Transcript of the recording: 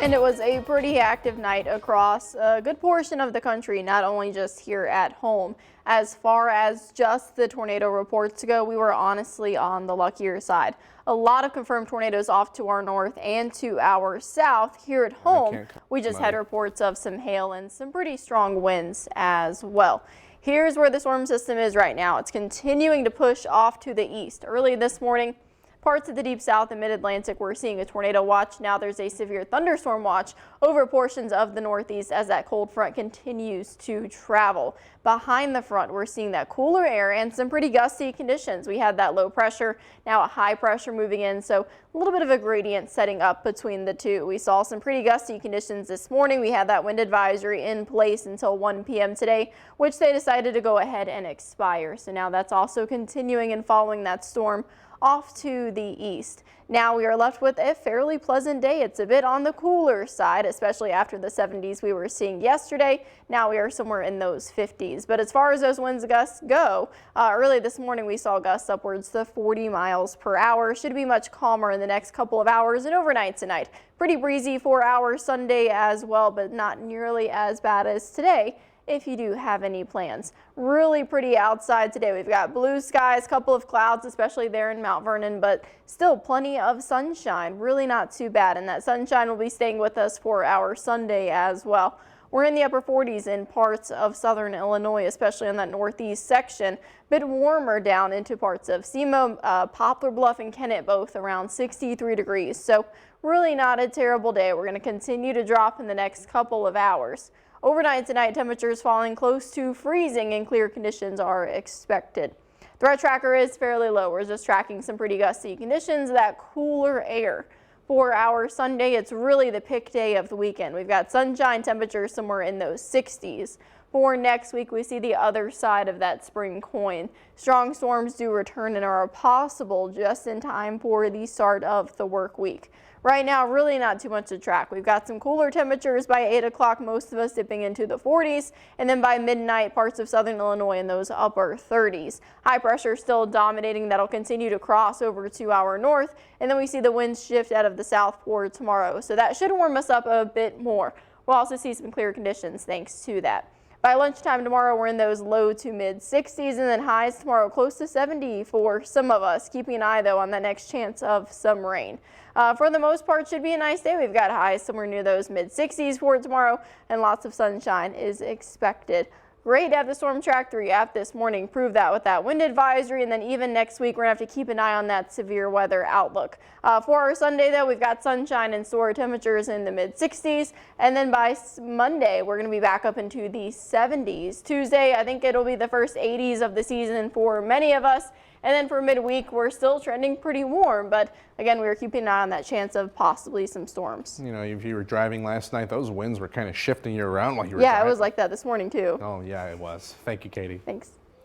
And it was a pretty active night across a good portion of the country, not only just here at home. As far as just the tornado reports go, we were honestly on the luckier side. A lot of confirmed tornadoes off to our north and to our south. Here at home, we just had reports of some hail and some pretty strong winds as well. Here's where the storm system is right now. It's continuing to push off to the east. Early this morning, parts of the deep south and mid-Atlantic, we're seeing a tornado watch. Now there's a severe thunderstorm watch over portions of the northeast as that cold front continues to travel. Behind the front, we're seeing that cooler air and some pretty gusty conditions. We had that low pressure, now a high pressure moving in, so a little bit of a gradient setting up between the two. We saw some pretty gusty conditions this morning. We had that wind advisory in place until 1 p.m. today, which they decided to go ahead and expire. So now that's also continuing and following that storm off to the east. Now we are left with a fairly pleasant day. It's a bit on the cooler side, especially after the 70s we were seeing yesterday. Now we are somewhere in those 50s. But as far as those winds gusts go, early this morning we saw gusts upwards to 40 miles per hour. Should be much calmer in the next couple of hours and overnight tonight. Pretty breezy for our Sunday as well, but not nearly as bad as today if you do have any plans. Really pretty outside today. We've got blue skies, couple of clouds, especially there in Mount Vernon, but still plenty of sunshine. Really not too bad, and that sunshine will be staying with us for our Sunday as well. We're in the upper 40s in parts of southern Illinois, especially on that northeast section. A bit warmer down into parts of SEMO, Poplar Bluff and Kennett, both around 63 degrees. So really not a terrible day. We're going to continue to drop in the next couple of hours. Overnight tonight, temperatures falling close to freezing and clear conditions are expected. Threat tracker is fairly low. We're just tracking some pretty gusty conditions, that cooler air. For our Sunday, it's really the pick day of the weekend. We've got sunshine, temperatures somewhere in those 60s. For next week, we see the other side of that spring coin. Strong storms do return and are possible just in time for the start of the work week. Right now, really not too much to track. We've got some cooler temperatures by 8 o'clock, most of us dipping into the 40s, and then by midnight, parts of southern Illinois in those upper 30s. High pressure still dominating. That'll continue to cross over to our north, and then we see the winds shift out of the south for tomorrow. So that should warm us up a bit more. We'll also see some clear conditions thanks to that. By lunchtime tomorrow, we're in those low to mid 60s, and then highs tomorrow close to 70 for some of us. Keeping an eye, though, on that next chance of some rain. For the most part, should be a nice day. We've got highs somewhere near those mid 60s for tomorrow, and lots of sunshine is expected. Great to have the Storm Track 3 app this morning. Prove that with that wind advisory, and then even next week, we're going to have to keep an eye on that severe weather outlook. For our Sunday, though, we've got sunshine and store temperatures in the mid 60s, and then by Monday, we're going to be back up into the 70s. Tuesday, I think it'll be the first 80s of the season for many of us. And then for midweek, we're still trending pretty warm, but again, we were keeping an eye on that chance of possibly some storms. You know, if you were driving last night, those winds were kind of shifting you around while you were driving. Yeah, it was like that this morning too. Oh yeah, it was. Thank you, Katie. Thanks.